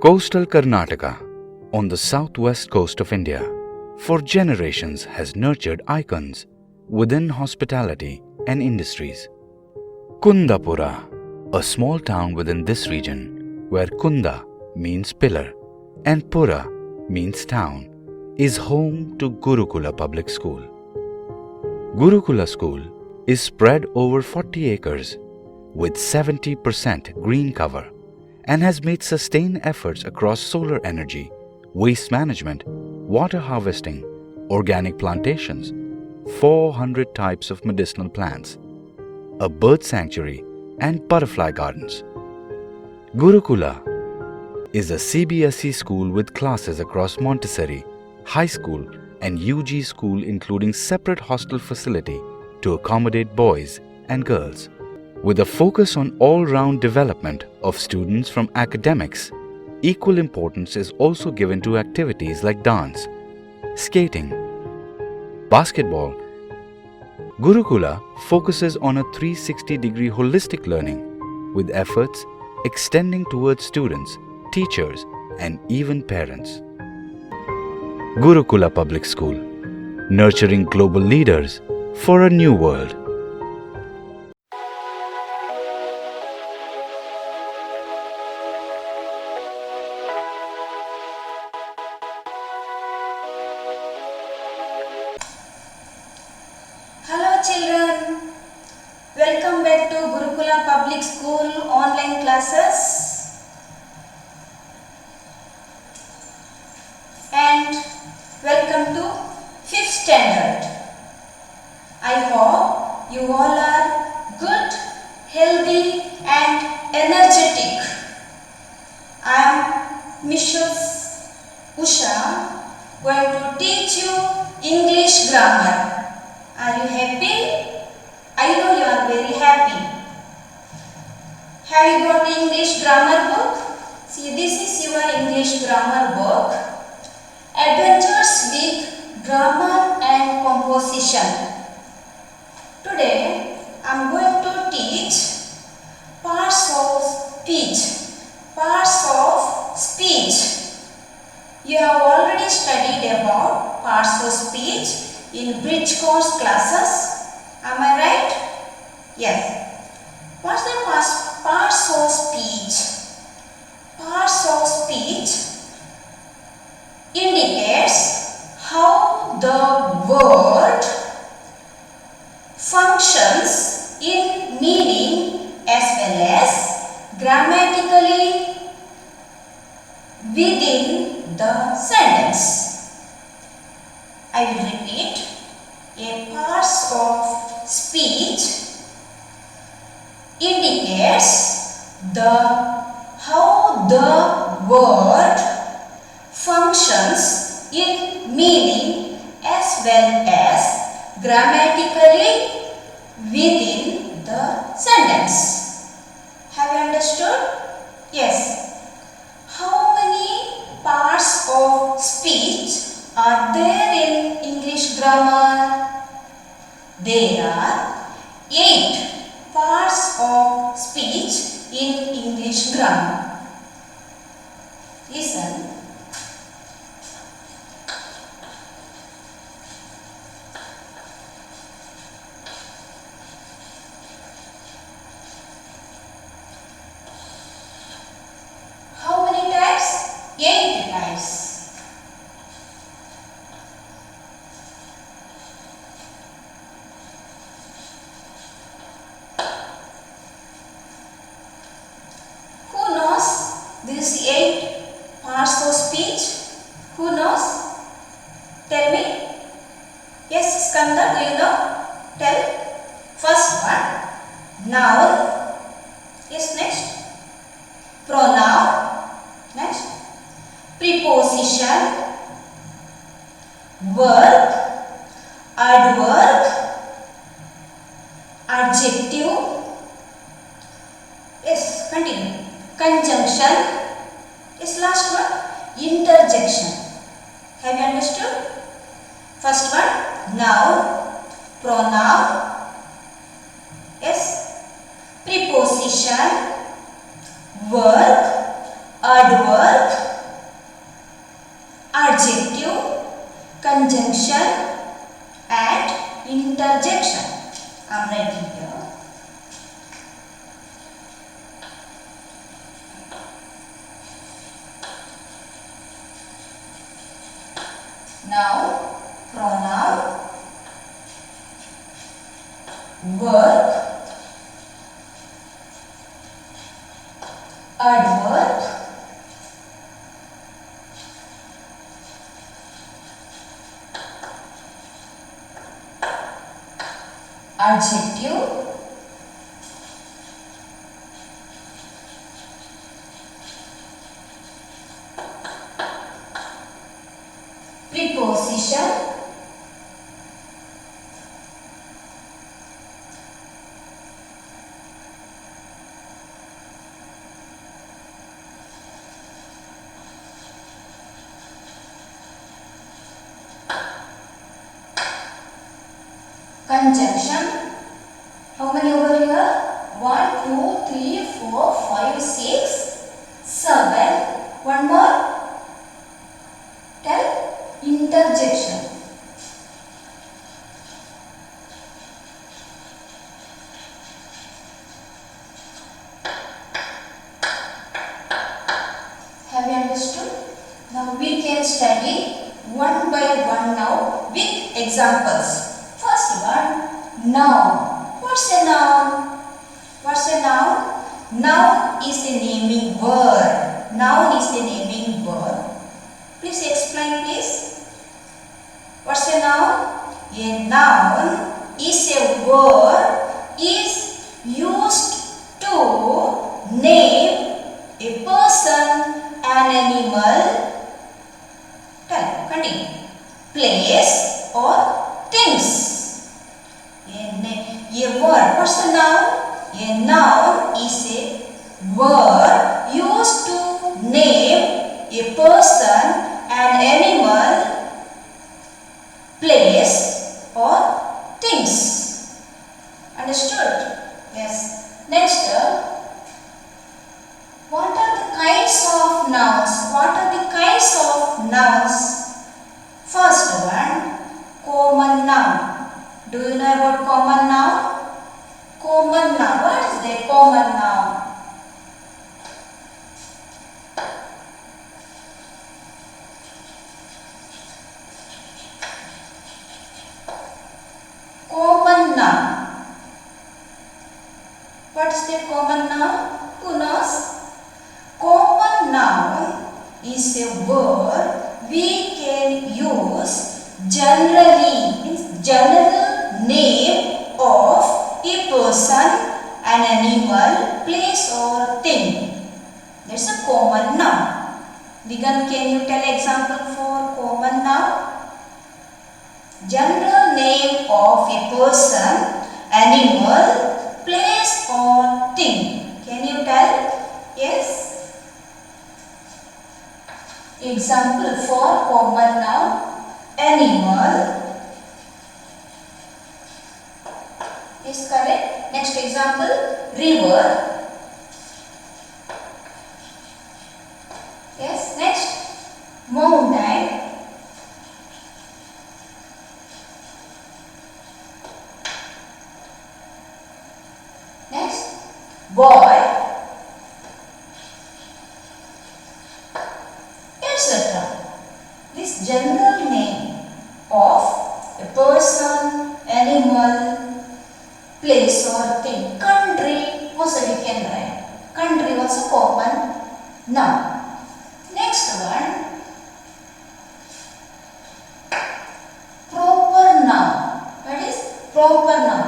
Coastal Karnataka, on the southwest coast of India, for generations has nurtured icons within hospitality and industries. Kundapura, a small town within this region where Kunda means pillar and Pura means town, is home to Gurukula Public School. Gurukula School is spread over 40 acres with 70% green cover and has made sustained efforts across solar energy, waste management, water harvesting, organic plantations, 400 types of medicinal plants, a bird sanctuary and butterfly gardens. Gurukula is a CBSE school with classes across Montessori, high school and UG school, including separate hostel facility to accommodate boys and girls. With a focus on all-round development of students from academics, equal importance is also given to activities like dance, skating, basketball. Gurukula focuses on a 360-degree holistic learning, with efforts extending towards students, teachers, and even parents. Gurukula Public School, nurturing global leaders for a new world. Hello children, welcome back to Gurukula Public School online classes and welcome to 5th standard. I hope you all are good, healthy and energetic. I am Mrs. Usha going to teach you English grammar. Are you happy? I know you are very happy. Have you got English grammar book? See, this is your English grammar book. Adventures with grammar and composition. Today, I am going to teach parts of speech. Parts of speech. You have already studied about parts of speech in bridge course classes. Am I right? Yes. What's the parts of speech? Parts of speech indicates how the word functions in meaning as well as grammatically within the sentence. I will repeat. A parts of speech indicates how the word functions in meaning as well as grammatically within the sentence. Have you understood? Yes. How many parts of speech are there in English grammar? There are 8 parts of speech in English grammar. Listen. How many types? 8 types. These 8 parts of speech. Who knows? Tell me. Yes, Skanda, do you know? Tell. First one, noun. Yes, next. Pronoun. Next. Preposition. Verb. Adverb. Adjective. Yes, continue. Conjunction. Is last one, interjection. Have you understood? First one, noun, pronoun, yes, preposition, verb, adverb, Noun, pronoun, verb, adverb, adjective, preposition, conjunction. How many over here? 1, 2, 3, 4, 5, 6, 7. One more. Tell. Interjection. Have you understood? Now we can study one by one now with examples. First one, noun. What's a noun? What's a noun? Noun is a naming word. Noun is a naming word. Please explain, please. What's a noun? A noun is a word is used to name a person, an animal, continue, place or things. A word. What's a noun? A noun is a word used to name a person, an animal, place or things. Understood? Yes. Next, what are the kinds of nouns? What are the kinds of nouns? First one, common noun. Do you know about common noun? Common noun. What is the common noun? Common noun. What is the common noun? Who knows? Common noun is a word we can use generally, means general name of a person, an animal, place or thing. That's a common noun. Digan, can you tell example for common noun? General name of a person, animal, place or thing. Can you tell? Yes. Example for common noun, animal. Is correct. Next example, river. Yes. Next, mountain. Next, boy, etc. This general name of a person, animal, place or thing. Country also we can write. Country also common noun. Next one, proper noun. What is proper noun?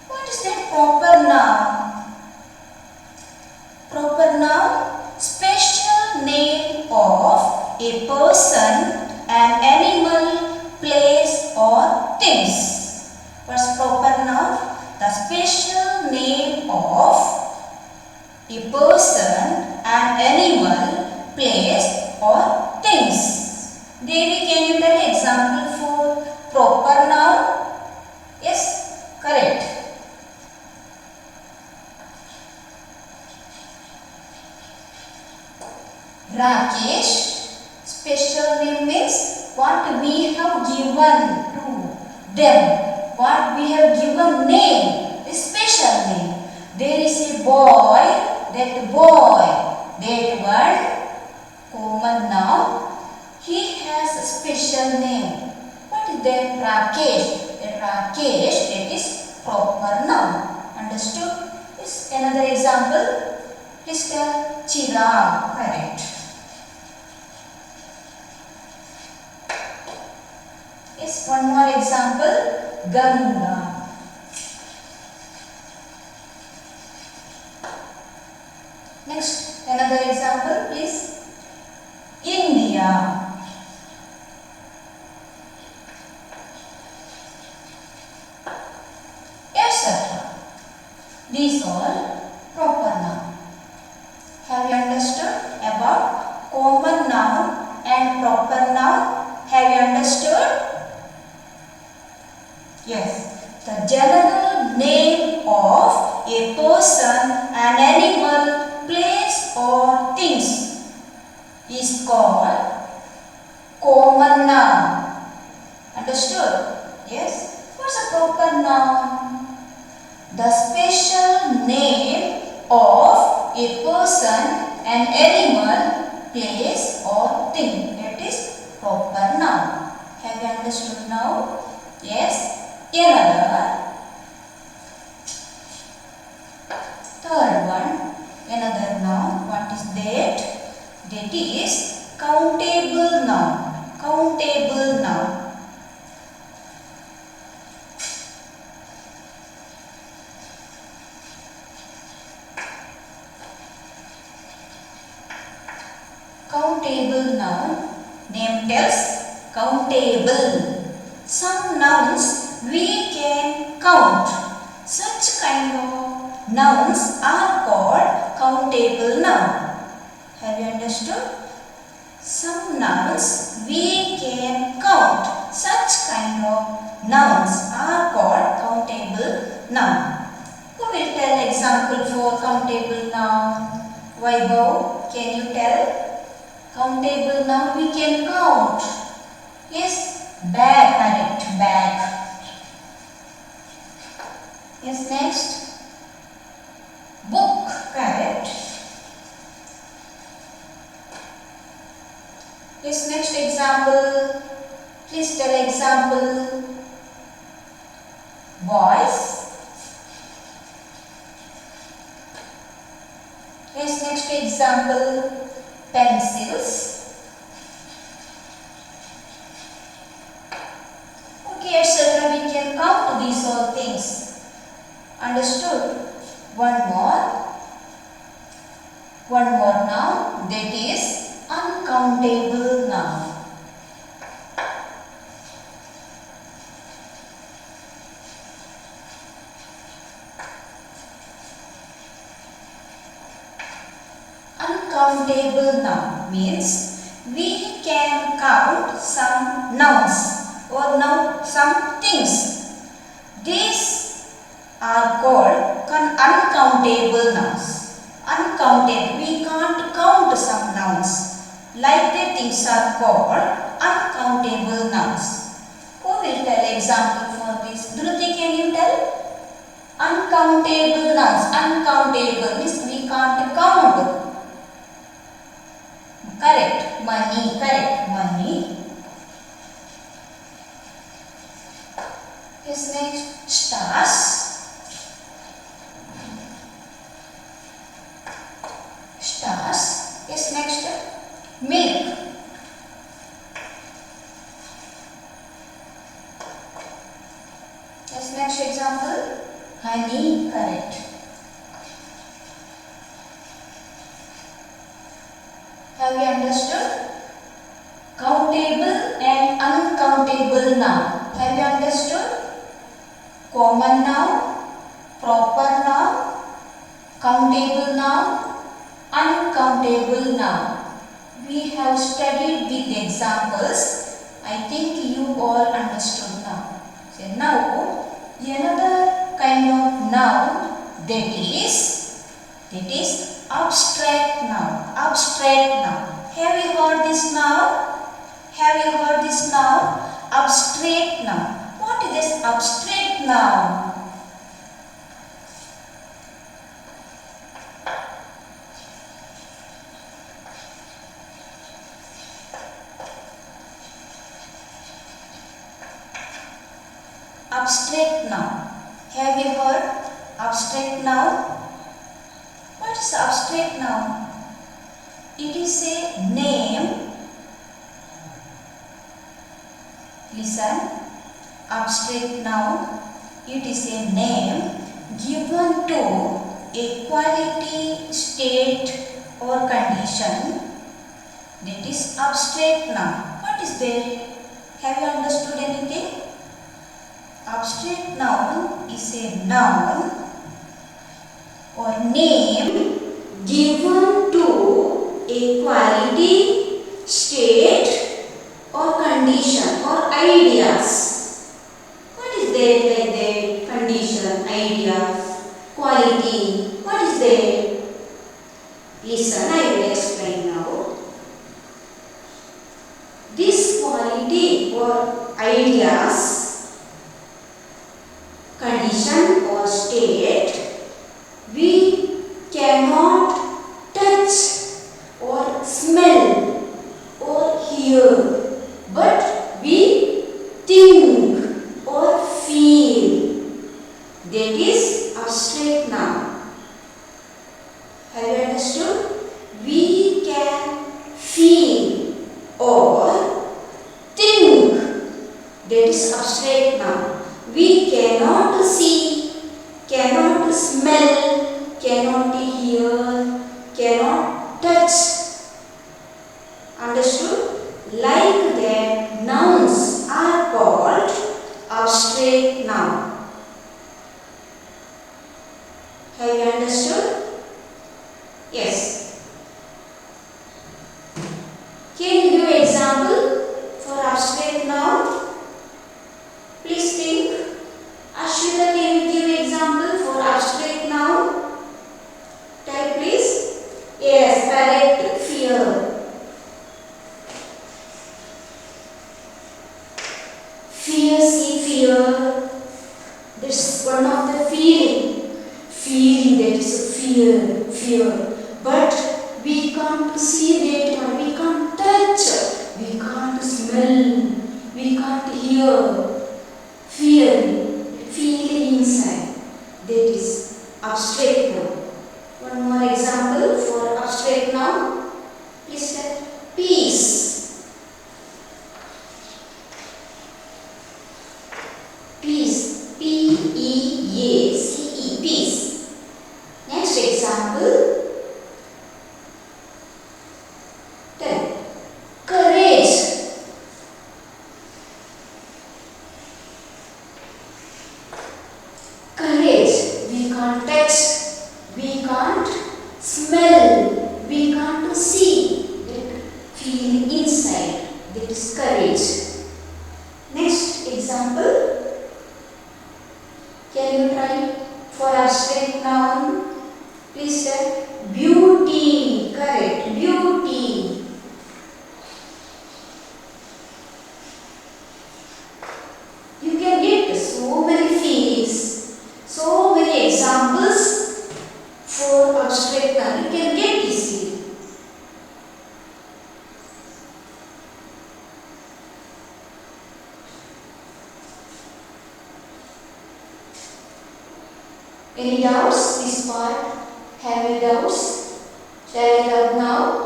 What is that proper noun? Proper noun, special name of a person, an animal, place or things. What's proper noun? The special name of a person, an animal, place or things. Devi, can you tell example for proper noun? Yes, correct. Rakesh, special name means what we have given to them. What we have given name is special name. there is a boy, that boy, that one, common noun. He has a special name. What is that? Rakesh. That Rakesh, that is proper noun. Understood? Is another example. Please tell. Chirag. Correct. Yes, one more example. Ganga. Next, another example, please. India. Etc. These are proper noun. Have you understood about common noun and proper noun? Have you understood? Yes. The general name of a person, an animal, place or things is called common noun. Understood? Yes. What's a proper noun? The special name of a person, an animal, place or thing. That is proper noun. Have you understood now? Yes. Another, third one, another noun. What is that? That is countable noun. Countable noun. Countable noun. Name tells countable. Some nouns we can count. Such kind of nouns are called countable noun. Have you understood? Some nouns we can count. Such kind of nouns are called countable noun. Who will tell example for countable noun? Vaibhav, can you tell? Countable noun we can count. Yes, bag, correct, bag. Yes, next. Book, correct. Yes, next example. Please tell example. Boys. Yes, next example. Pencils. Okay, etc. We can count these all things. Understood? One more noun, that is uncountable noun. Uncountable noun means we can count some nouns or some things. These are called uncountable nouns. Uncountable. We can't count some nouns. Like that things are called uncountable nouns. Who will tell example for this? Dhruti, can you tell? Uncountable nouns. Uncountable means we can't count. Correct. Money. Correct. Money. Yes, next. Stars. Stars. Yes, next. Milk. Yes, next example. Honey. Correct. Have you understood? Countable and uncountable noun. Have you understood? Common noun, proper noun, countable noun, uncountable noun. We have studied with examples. I think you all understood now. So now another kind of noun, that is abstract noun. Abstract noun. Have you heard this noun? Have you heard this noun? Abstract noun. What is this abstract noun? abstract noun. Have you heard abstract noun? What is abstract noun? It is a name. Listen. Abstract noun. It is a name given to a quality, state or condition. That is abstract noun. What is there? Have you understood anything? Abstract noun is a noun or name given to a quality, state or condition or ideas. What is there like that? Condition, ideas, quality. What is there? Listen, I will explain now. This quality or ideas, condition or state, we cannot touch or smell or hear, but we think or feel. That is abstract noun. Have you understood? We can feel or think. That is abstract noun. We cannot see, cannot smell, cannot hear, cannot touch. Understood? Like that, nouns are called abstract noun. Have you understood? Yes. Can you give example for abstract noun? Please think. Ashwita, can you give example for abstract noun? Tell please. Yes, correct. Fear. Fear, see fear. This is one of the feeling. Feeling, that is fear, fear. But we can't see that one. We can't touch. We can't smell. We can't hear. Fear. Feeling inside. That is abstract noun. One more example for abstract noun. Please tell. Peace. Peace. P-E-A-C-E. Peace. Next example. Tell. Courage. Courage. We can't touch, we can't smell, we can't see. That feeling inside. That is courage. Next example. Can you try for abstract noun? Please tell. Beauty. Correct. Beauty. You can get so many feelings, so many examples for abstract noun. You can get easily. Any doubts this part? Have any doubts? Shall I help now?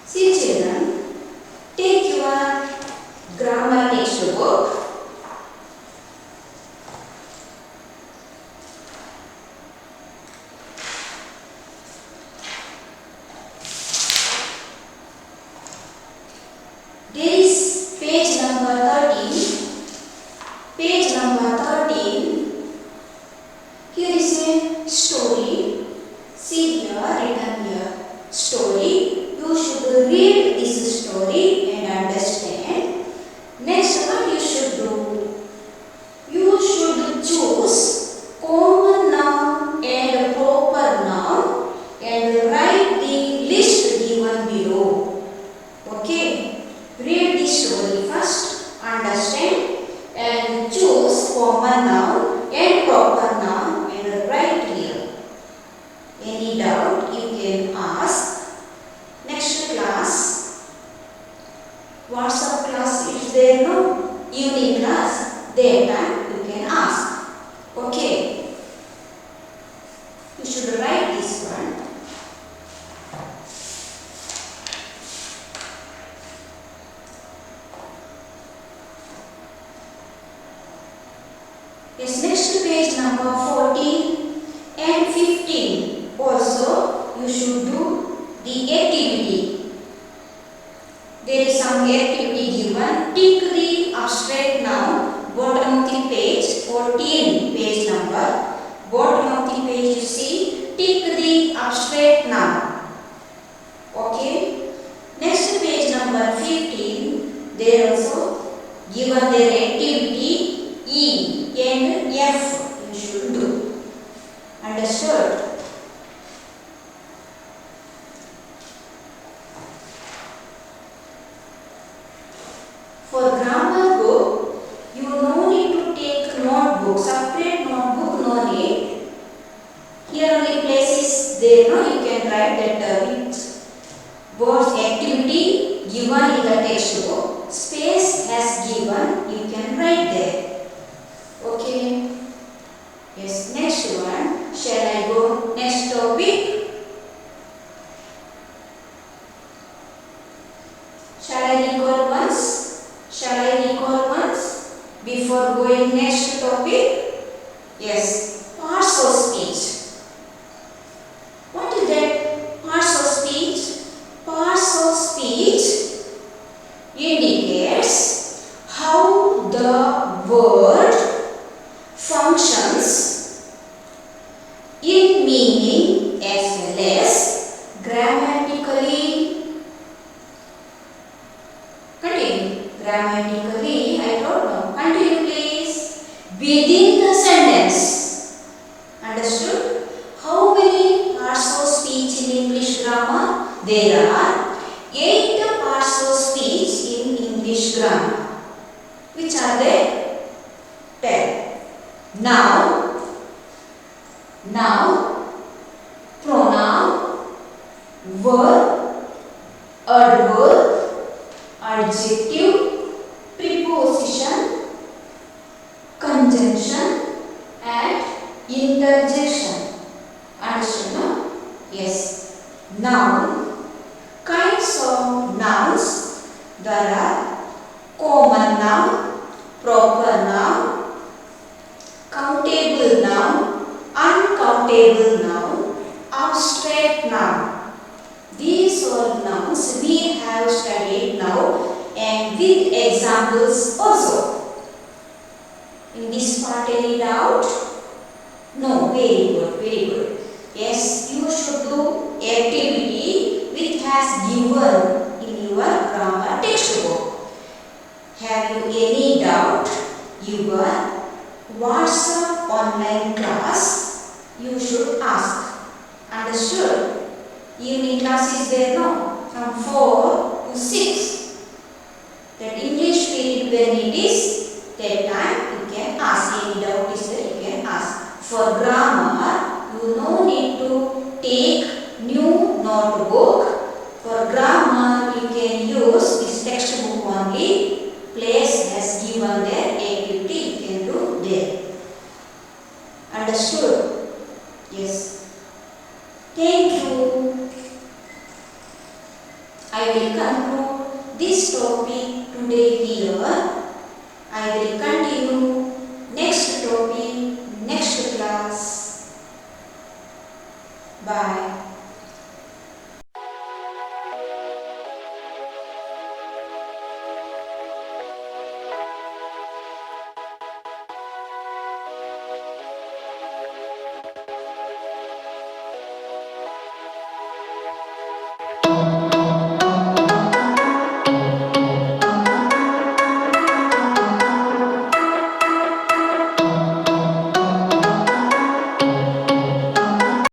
See children, take your grammar textbook. common noun and proper noun and write here. Any doubt you can ask. Next class, WhatsApp class is there, no? Evening class, that time you can ask. Okay. You should write this one. Yes, next page number 14 and 15. Also, you should do the activity. There is some activity given. Tick the abstract noun, bottom of the page, 14 page number. Bottom of the page you see, tick the abstract noun. Okay. Next page number 15, there also given their activity E and F you should do. Understood? For grammar book, you no need to take notebook, separate notebook, no need. Here only places there, no, you can write that with words activity given in the textbook. Space has given, you can write there. Okay. Yes, next one. Shall I go next topic? Shall I recall once? Shall I recall once before going next topic? Yes, parts of speech. What is that parts of speech? Parts of speech indicates how the word functions in meaning as well as grammatically. Continue. Grammatically, I don't know. Continue please. Within the sentence. Understood? How many parts of speech in English grammar? There are 8 parts of speech in English grammar. Which are they? 10. Noun, pronoun, verb, adverb, adjective, preposition, conjunction and interjection. Understood, no? Yes. Noun, kinds of nouns. There are common noun, proper noun, countable noun, uncountable noun, abstract noun. These all nouns we have studied now and with examples also. In this part any doubt? No, very good, very good. Yes, you should do activity which has given in your grammar textbook. Have you any doubt? Your WhatsApp online class you should ask. Understood? Evening class is there, no? From 4 to 6. That English period when it is, that time you can ask. Any doubt is there, you can ask. For grammar, you no need to take new notebook. For grammar, you can use this textbook